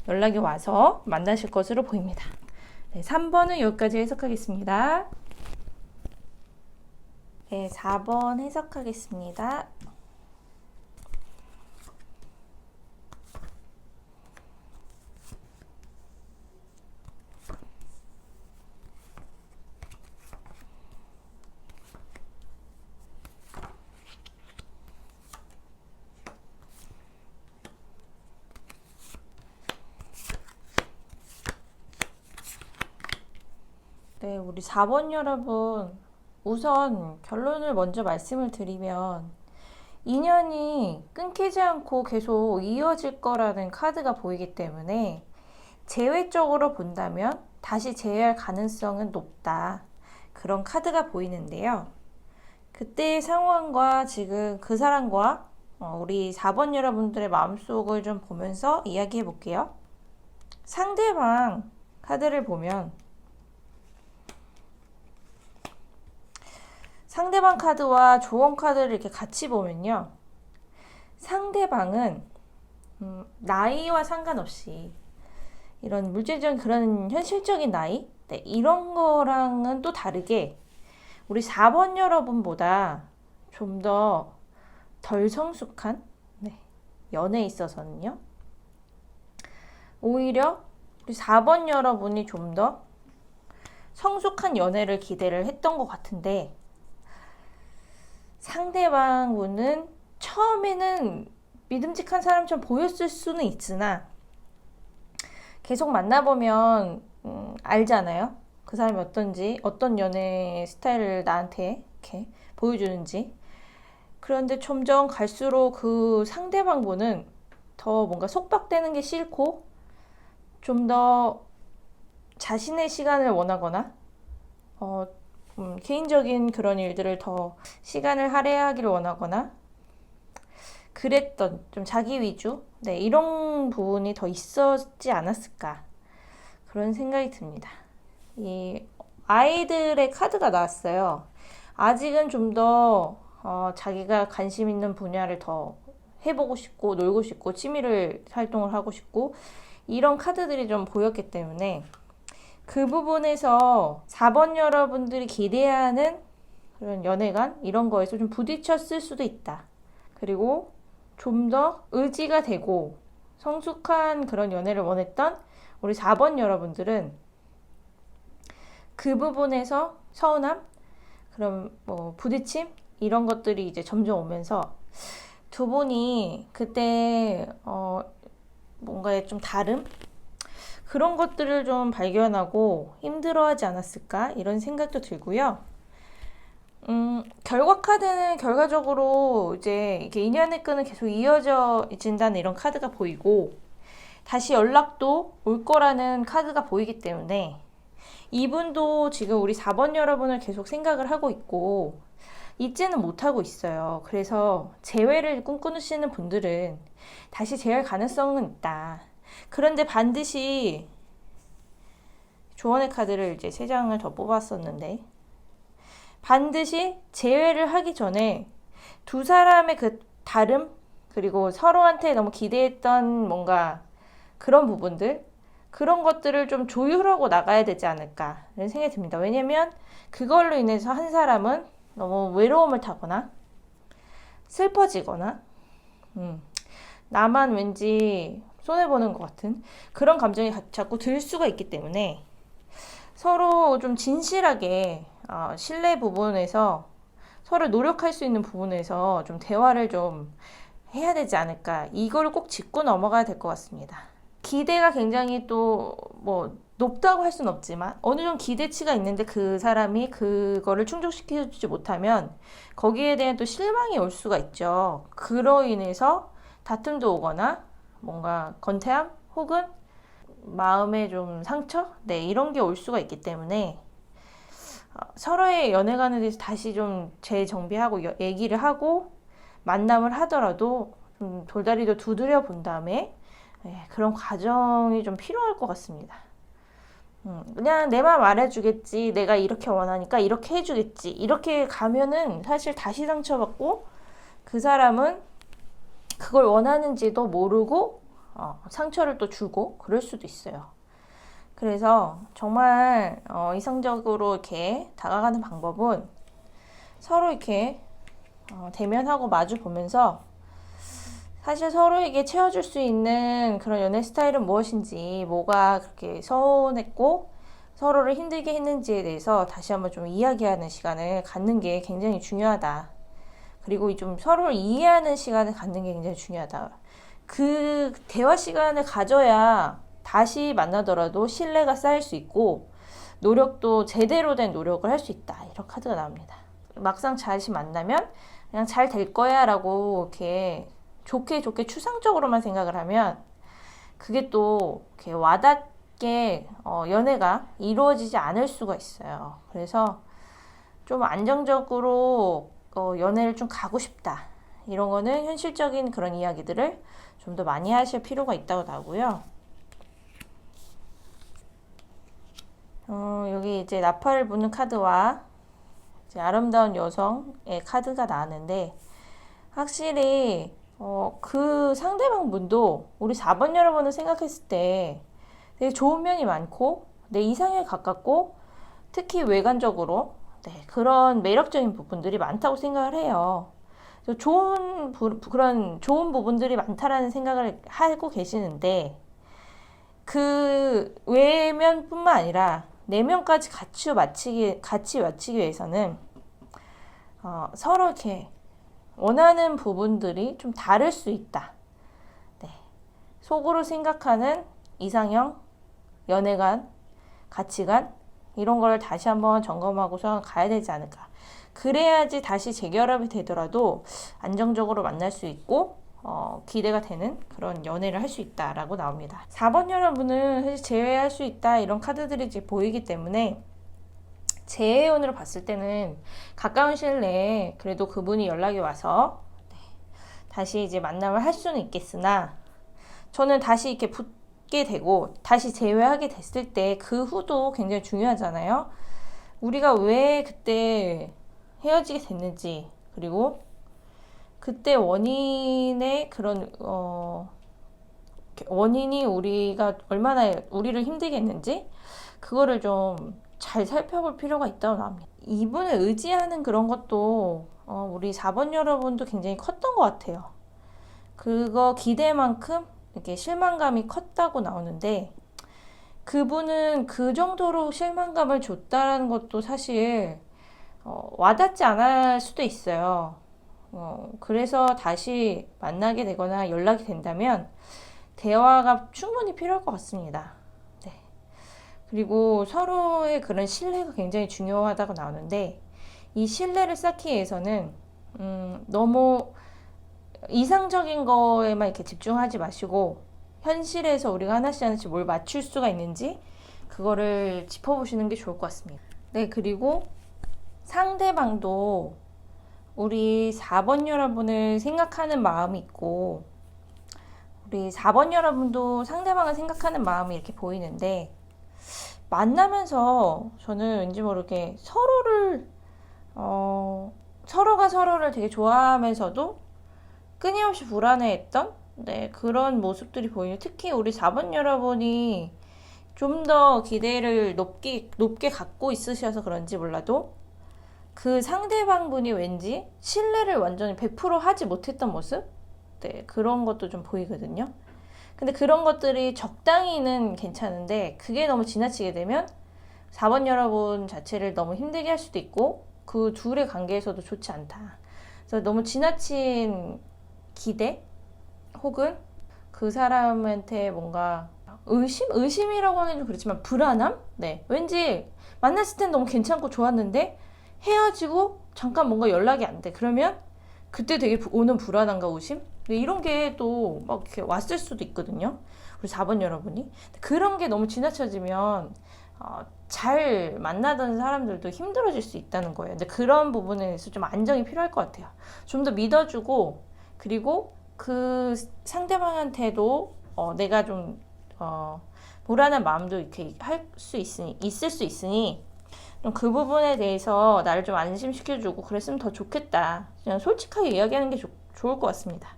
Speaker 1: 연락이 와서 만나실 것으로 보입니다. 네, 3번은 여기까지 해석하겠습니다. 네, 4번 해석하겠습니다. 네, 우리 4번 여러분, 우선 결론을 먼저 말씀을 드리면 인연이 끊기지 않고 계속 이어질 거라는 카드가 보이기 때문에 재회적으로 본다면 다시 재회할 가능성은 높다. 그런 카드가 보이는데요. 그때의 상황과 지금 그 사람과 우리 4번 여러분들의 마음속을 좀 보면서 이야기해 볼게요. 상대방 카드를 보면 상대방 카드와 조언 카드를 이렇게 같이 보면요. 상대방은 나이와 상관없이 이런 물질적인 그런 현실적인 나이? 네, 이런 거랑은 또 다르게 우리 4번 여러분보다 좀 더 덜 성숙한 연애에 있어서는요. 오히려 우리 4번 여러분이 좀 더 성숙한 연애를 기대를 했던 것 같은데 상대방분은 처음에는 믿음직한 사람처럼 보였을 수는 있으나 계속 만나보면 알잖아요. 그 사람이 어떤지, 어떤 연애 스타일을 나한테 이렇게 보여주는지. 그런데 점점 갈수록 그 상대방분은 더 뭔가 속박되는 게 싫고 좀 더 자신의 시간을 원하거나 개인적인 그런 일들을 더 시간을 할애하기를 원하거나 그랬던 좀 자기 위주 이런 부분이 더 있었지 않았을까 그런 생각이 듭니다. 이 아이들의 카드가 나왔어요. 아직은 좀 더 자기가 관심 있는 분야를 더 해보고 싶고 놀고 싶고 취미를 활동을 하고 싶고 이런 카드들이 좀 보였기 때문에 그 부분에서 4번 여러분들이 기대하는 그런 연애관 이런 거에서 좀 부딪혔을 수도 있다. 그리고 좀 더 의지가 되고 성숙한 그런 연애를 원했던 우리 4번 여러분들은 그 부분에서 서운함, 그럼 부딪힘 이런 것들이 이제 점점 오면서 두 분이 그때 뭔가의 좀 다름 그런 것들을 좀 발견하고 힘들어하지 않았을까 이런 생각도 들고요. 결과 카드는 결과적으로 이제 이게 인연의 끈은 계속 이어진다는 이런 카드가 보이고 다시 연락도 올 거라는 카드가 보이기 때문에 이분도 지금 우리 4번 여러분을 계속 생각을 하고 있고 잊지는 못하고 있어요. 그래서 재회를 꿈꾸시는 분들은 다시 재회할 가능성은 있다. 그런데 반드시 조언의 카드를 이제 3장을 더 뽑았었는데 반드시 재회를 하기 전에 두 사람의 그 다름 그리고 서로한테 너무 기대했던 뭔가 그런 부분들 그런 것들을 좀 조율하고 나가야 되지 않을까라는 생각이 듭니다. 왜냐면 그걸로 인해서 한 사람은 너무 외로움을 타거나 슬퍼지거나 나만 왠지 손해보는 것 같은 그런 감정이 자꾸 들 수가 있기 때문에 서로 좀 진실하게 신뢰 부분에서 서로 노력할 수 있는 부분에서 좀 대화를 좀 해야 되지 않을까 이걸 꼭 짚고 넘어가야 될 것 같습니다. 기대가 굉장히 또 높다고 할 수는 없지만 어느 정도 기대치가 있는데 그 사람이 그거를 충족시켜주지 못하면 거기에 대한 또 실망이 올 수가 있죠. 그로 인해서 다툼도 오거나 뭔가 건태함 혹은 마음의 좀 상처? 이런 게 올 수가 있기 때문에 서로의 연애관에 대해서 다시 좀 재정비하고 얘기를 하고 만남을 하더라도 좀 돌다리도 두드려 본 다음에 그런 과정이 좀 필요할 것 같습니다. 그냥 내 말 말해주겠지. 내가 이렇게 원하니까 이렇게 해주겠지. 이렇게 가면은 사실 다시 상처받고 그 사람은 그걸 원하는지도 모르고 상처를 또 주고 그럴 수도 있어요. 그래서 정말 이성적으로 이렇게 다가가는 방법은 서로 이렇게 대면하고 마주 보면서 사실 서로에게 채워줄 수 있는 그런 연애 스타일은 무엇인지 뭐가 그렇게 서운했고 서로를 힘들게 했는지에 대해서 다시 한번 좀 이야기하는 시간을 갖는 게 굉장히 중요하다. 그리고 좀 서로를 이해하는 시간을 갖는 게 굉장히 중요하다. 그 대화 시간을 가져야 다시 만나더라도 신뢰가 쌓일 수 있고 노력도 제대로 된 노력을 할 수 있다. 이런 카드가 나옵니다. 막상 다시 만나면 그냥 잘 될 거야 라고 이렇게 좋게 추상적으로만 생각을 하면 그게 또 이렇게 와닿게 연애가 이루어지지 않을 수가 있어요. 그래서 좀 안정적으로 연애를 좀 가고 싶다. 이런 거는 현실적인 그런 이야기들을 좀 더 많이 하실 필요가 있다고 나오고요. 여기 이제 나팔을 부는 카드와 이제 아름다운 여성의 카드가 나왔는데, 확실히 그 상대방 분도 우리 4번 여러분을 생각했을 때 되게 좋은 면이 많고 내 이상에 가깝고 특히 외관적으로 그런 매력적인 부분들이 많다고 생각을 해요. 그런 좋은 부분들이 많다라는 생각을 하고 계시는데, 그 외면뿐만 아니라 내면까지 같이 맞추기 위해서는 서로 이렇게 원하는 부분들이 좀 다를 수 있다. 네. 속으로 생각하는 이상형, 연애관, 가치관 이런 걸 다시 한번 점검하고서 가야 되지 않을까. 그래야지 다시 재결합이 되더라도 안정적으로 만날 수 있고 기대가 되는 그런 연애를 할 수 있다라고 나옵니다. 4번 여러분은 사실 재회할 수 있다 이런 카드들이 이제 보이기 때문에 재회운으로 봤을 때는 가까운 시일 내에 그래도 그분이 연락이 와서 다시 이제 만남을 할 수는 있겠으나, 저는 다시 이렇게 붙게 되고 다시 재회하게 됐을 때 그 후도 굉장히 중요하잖아요. 우리가 왜 그때 헤어지게 됐는지, 그리고 그때 원인의 그런 원인이 우리가 얼마나 우리를 힘들게 했는지 그거를 좀 잘 살펴볼 필요가 있다고 나옵니다. 이분을 의지하는 그런 것도 우리 4번 여러분도 굉장히 컸던 것 같아요. 그거 기대만큼 이렇게 실망감이 컸다고 나오는데, 그분은 그 정도로 실망감을 줬다라는 것도 사실 와닿지 않을 수도 있어요. 그래서 다시 만나게 되거나 연락이 된다면 대화가 충분히 필요할 것 같습니다. 네. 그리고 서로의 그런 신뢰가 굉장히 중요하다고 나오는데, 이 신뢰를 쌓기 위해서는 너무 이상적인 거에만 이렇게 집중하지 마시고 현실에서 우리가 하나씩 뭘 맞출 수가 있는지 그거를 짚어보시는 게 좋을 것 같습니다. 네, 그리고 상대방도 우리 4번 여러분을 생각하는 마음이 있고, 우리 4번 여러분도 상대방을 생각하는 마음이 이렇게 보이는데, 만나면서 저는 왠지 모르게 서로가 서로를 되게 좋아하면서도 끊임없이 불안해했던 그런 모습들이 보이는, 특히 우리 4번 여러분이 좀 더 기대를 높게 갖고 있으셔서 그런지 몰라도 그 상대방 분이 왠지 신뢰를 완전히 100% 하지 못했던 모습? 그런 것도 좀 보이거든요. 근데 그런 것들이 적당히는 괜찮은데 그게 너무 지나치게 되면 4번 여러분 자체를 너무 힘들게 할 수도 있고 그 둘의 관계에서도 좋지 않다. 그래서 너무 지나친 기대 혹은 그 사람한테 뭔가 의심이라고 하긴 좀 그렇지만 불안함? 왠지 만났을 땐 너무 괜찮고 좋았는데 헤어지고 잠깐 뭔가 연락이 안 돼. 그러면 그때 되게 오는 불안함과 의심? 이런 게 또 막 이렇게 왔을 수도 있거든요. 우리 4번 여러분이. 그런 게 너무 지나쳐지면 잘 만나던 사람들도 힘들어질 수 있다는 거예요. 근데 그런 부분에 대해서 좀 안정이 필요할 것 같아요. 좀 더 믿어주고, 그리고 그 상대방한테도 내가 좀 불안한 마음도 이렇게 있을 수 있으니 좀 그 부분에 대해서 나를 좀 안심시켜주고 그랬으면 더 좋겠다. 그냥 솔직하게 이야기하는 게 좋을 것 같습니다.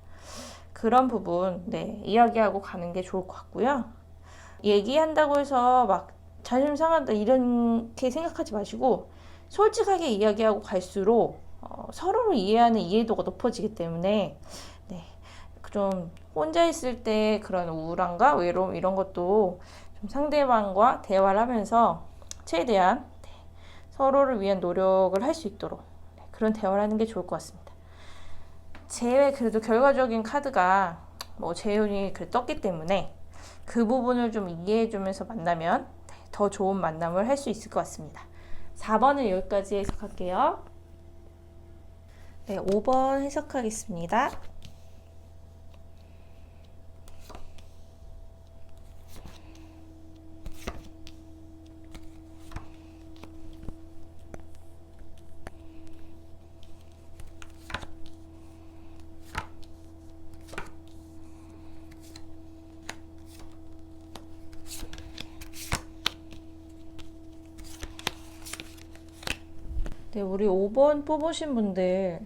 Speaker 1: 그런 부분 이야기하고 가는 게 좋을 것 같고요. 얘기한다고 해서 막 자존심 상한다 이렇게 생각하지 마시고 솔직하게 이야기하고 갈수록 서로를 이해하는 이해도가 높아지기 때문에 좀 혼자 있을 때 그런 우울함과 외로움 이런 것도 좀 상대방과 대화를 하면서 최대한 서로를 위한 노력을 할 수 있도록 그런 대화를 하는 게 좋을 것 같습니다. 그래도 결과적인 카드가 재혼이 떴기 때문에 그 부분을 좀 이해해주면서 만나면 더 좋은 만남을 할 수 있을 것 같습니다. 4번은 여기까지 해석할게요. 5번 해석하겠습니다. 네, 우리 5번 뽑으신 분들,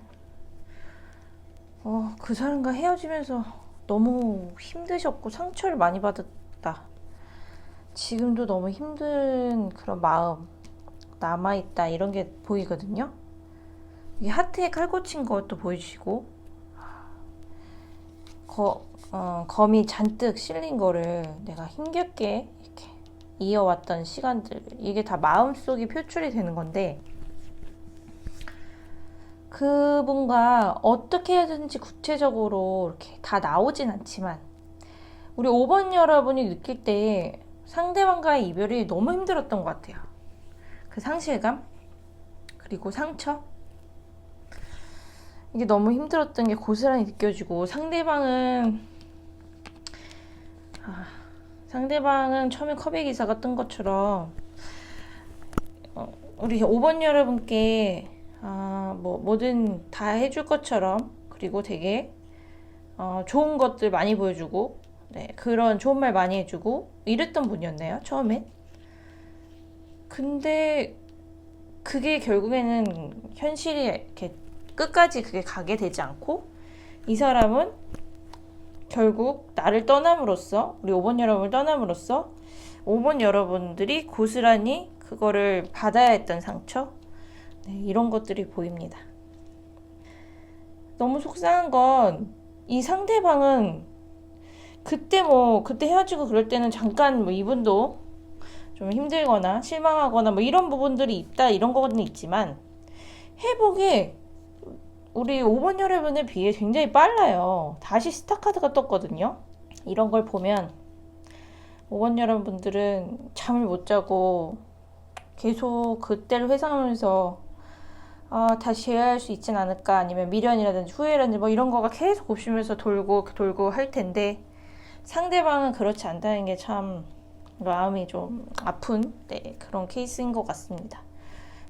Speaker 1: 그 사람과 헤어지면서 너무 힘드셨고 상처를 많이 받았다. 지금도 너무 힘든 그런 마음 남아있다. 이런 게 보이거든요. 이게 하트에 칼 꽂힌 것도 보여주시고, 검이 잔뜩 실린 거를 내가 힘겹게 이렇게 이어왔던 시간들, 이게 다 마음속에 표출이 되는 건데, 그분과 어떻게 해야 되는지 구체적으로 이렇게 다 나오진 않지만, 우리 5번 여러분이 느낄 때 상대방과의 이별이 너무 힘들었던 것 같아요. 그 상실감, 그리고 상처, 이게 너무 힘들었던 게 고스란히 느껴지고, 상대방은 처음에 컵의 기사가 뜬 것처럼 우리 5번 여러분께 뭐든 다 해줄 것처럼, 그리고 되게 좋은 것들 많이 보여주고, 네, 그런 좋은 말 많이 해주고 이랬던 분이었네요, 처음엔. 근데 그게 결국에는 현실이 이렇게 끝까지 그게 가게 되지 않고, 이 사람은 결국 나를 떠남으로써, 우리 5번 여러분을 떠남으로써 5번 여러분들이 고스란히 그거를 받아야 했던 상처, 네, 이런 것들이 보입니다. 너무 속상한 건, 이 상대방은 그때 헤어지고 그럴 때는 잠깐 이분도 좀 힘들거나 실망하거나 이런 부분들이 있다, 이런 거는 있지만, 회복이 우리 5번 여러분에 비해 굉장히 빨라요. 다시 스타카드가 떴거든요. 이런 걸 보면 5번 여러분들은 잠을 못 자고 계속 그때를 회상하면서 다시 재회할 수 있진 않을까, 아니면 미련이라든지 후회라든지 이런 거가 계속 곱씹으면서 돌고 할 텐데, 상대방은 그렇지 않다는 게 참 마음이 좀 아픈, 네, 그런 케이스인 것 같습니다.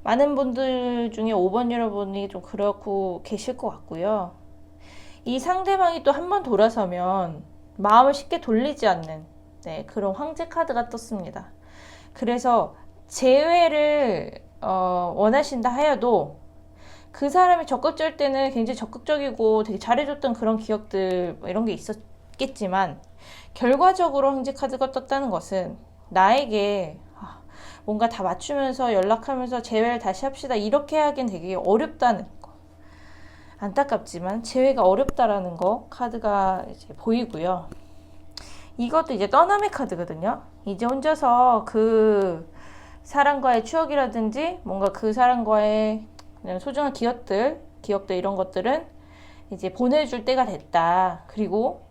Speaker 1: 많은 분들 중에 5번 여러분이 좀 그렇고 계실 것 같고요. 이 상대방이 또 한 번 돌아서면 마음을 쉽게 돌리지 않는, 네, 그런 황제 카드가 떴습니다. 그래서 재회를 원하신다 하여도, 그 사람이 적극적일 때는 굉장히 적극적이고 되게 잘해줬던 그런 기억들 이런 게 있었겠지만, 결과적으로 황제 카드가 떴다는 것은 나에게 뭔가 다 맞추면서 연락하면서 재회를 다시 합시다, 이렇게 하긴 되게 어렵다는 거, 안타깝지만 재회가 어렵다라는 거 카드가 이제 보이고요. 이것도 이제 떠남의 카드거든요. 이제 혼자서 그 사람과의 추억이라든지 뭔가 그 사람과의 그냥 소중한 기억들 이런 것들은 이제 보내줄 때가 됐다. 그리고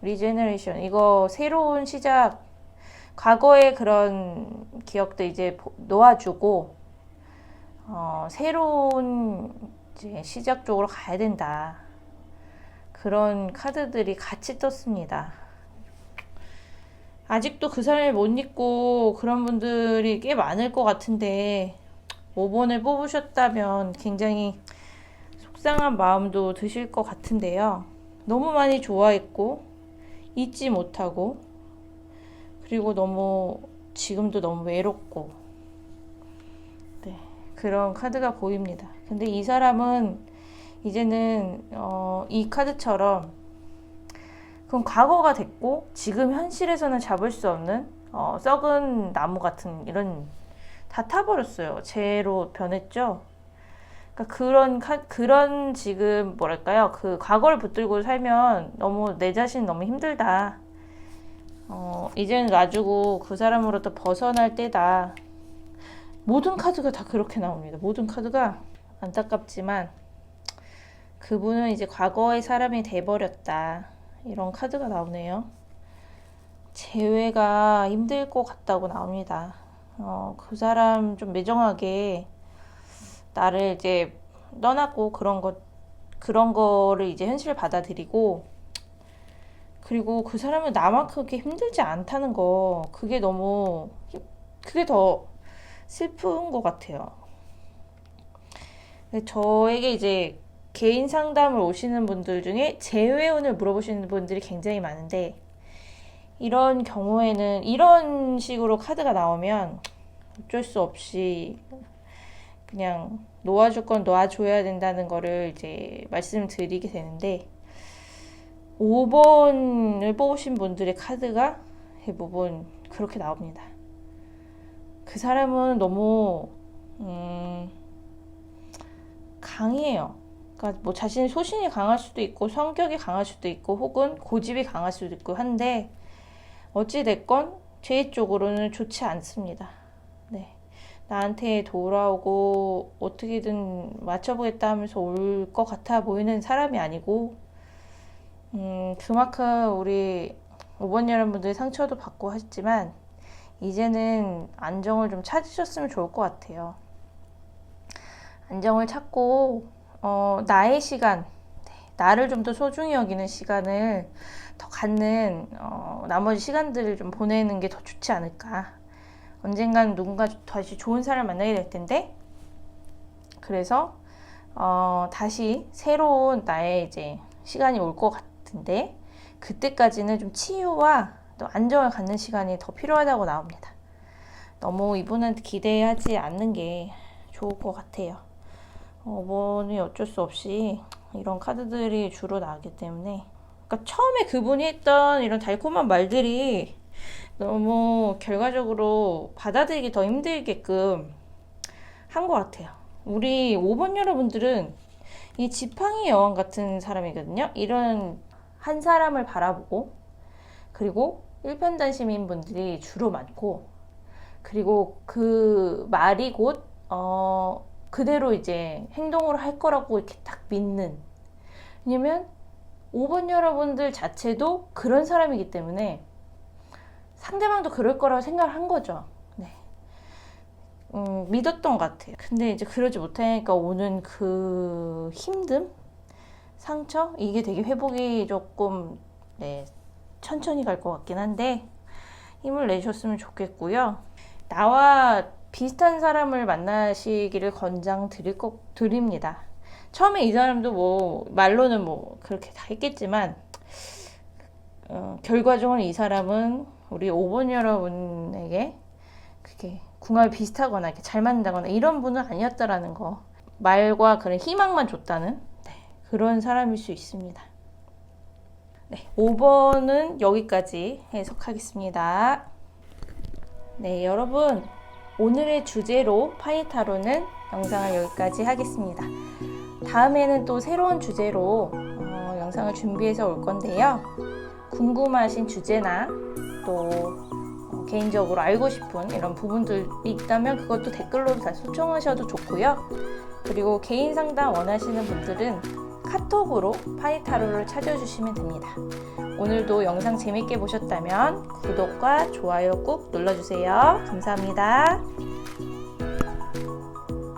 Speaker 1: 리제너레이션, 이거 새로운 시작, 과거의 그런 기억도 이제 놓아주고 새로운 이제 시작 쪽으로 가야 된다. 그런 카드들이 같이 떴습니다. 아직도 그 사람을 못 잊고 그런 분들이 꽤 많을 것 같은데, 5번을 뽑으셨다면 굉장히 속상한 마음도 드실 것 같은데요. 너무 많이 좋아했고 잊지 못하고, 그리고 지금도 너무 외롭고, 네, 그런 카드가 보입니다. 근데 이 사람은 이제는 이 카드처럼 그건 과거가 됐고, 지금 현실에서는 잡을 수 없는 썩은 나무 같은, 이런 다 타버렸어요. 재로 변했죠. 그러니까 그런 지금 뭐랄까요, 그 과거를 붙들고 살면 내 자신 너무 힘들다. 이제는 놔주고 그 사람으로부터 벗어날 때다. 모든 카드가 다 그렇게 나옵니다. 모든 카드가. 안타깝지만 그분은 이제 과거의 사람이 돼버렸다, 이런 카드가 나오네요. 재회가 힘들 것 같다고 나옵니다. 그 사람 좀 매정하게 나를 이제 떠났고, 그런 거를 이제 현실을 받아들이고, 그리고 그 사람은 나만큼 그렇게 힘들지 않다는 거, 그게 더 슬픈 것 같아요. 저에게 이제 개인 상담을 오시는 분들 중에 재회운을 물어보시는 분들이 굉장히 많은데, 이런 경우에는 이런 식으로 카드가 나오면 어쩔 수 없이 그냥 놓아줄 건 놓아줘야 된다는 거를 이제 말씀드리게 되는데, 5번을 뽑으신 분들의 카드가 대부분 그렇게 나옵니다. 그 사람은 너무 강해요. 그러니까 뭐 자신의 소신이 강할 수도 있고 성격이 강할 수도 있고 혹은 고집이 강할 수도 있고 한데, 어찌 됐건 제 쪽으로는 좋지 않습니다. 네. 나한테 돌아오고 어떻게든 맞춰보겠다 하면서 올 것 같아 보이는 사람이 아니고, 그만큼 우리 5번 여러분들 상처도 받고 하셨지만 이제는 안정을 좀 찾으셨으면 좋을 것 같아요. 안정을 찾고 나의 시간, 나를 좀 더 소중히 여기는 시간을 더 갖는 나머지 시간들을 좀 보내는 게 더 좋지 않을까. 언젠간 누군가 다시 좋은 사람을 만나게 될 텐데, 그래서 다시 새로운 나의 이제 시간이 올 것 같은데, 그때까지는 좀 치유와 또 안정을 갖는 시간이 더 필요하다고 나옵니다. 너무 이분한테 기대하지 않는 게 좋을 것 같아요. 5번이 어쩔 수 없이 이런 카드들이 주로 나오기 때문에, 그러니까 처음에 그분이 했던 이런 달콤한 말들이 너무 결과적으로 받아들이기 더 힘들게끔 한 것 같아요. 우리 5번 여러분들은 이 지팡이 여왕 같은 사람이거든요. 이런 한 사람을 바라보고, 그리고 일편단심인 분들이 주로 많고, 그리고 그 말이 곧 그대로 이제 행동을 할 거라고 이렇게 딱 믿는. 왜냐면 5번 여러분들 자체도 그런 사람이기 때문에 상대방도 그럴 거라고 생각을 한 거죠. 네. 믿었던 것 같아요. 근데 이제 그러지 못하니까 오는 그 힘듦? 상처? 이게 되게 회복이 조금 천천히 갈 것 같긴 한데, 힘을 내셨으면 좋겠고요. 나와 비슷한 사람을 만나시기를 드립니다. 처음에 이 사람도 뭐 말로는 뭐 그렇게 다 했겠지만, 결과적으로 이 사람은 우리 5번 여러분에게 그렇게 궁합이 비슷하거나 이렇게 잘 맞는다거나 이런 분은 아니었다라는 거, 말과 그런 희망만 줬다는 그런 사람일 수 있습니다. 네, 5번은 여기까지 해석하겠습니다. 네, 여러분, 오늘의 주제로 파이타로는 영상을 여기까지 하겠습니다. 다음에는 또 새로운 주제로 영상을 준비해서 올 건데요. 궁금하신 주제나 또 개인적으로 알고 싶은 이런 부분들이 있다면 그것도 댓글로 다 소청하셔도 좋고요. 그리고 개인 상담 원하시는 분들은 카톡으로 파이타로를 찾아주시면 됩니다. 오늘도 영상 재밌게 보셨다면 구독과 좋아요 꾹 눌러주세요. 감사합니다.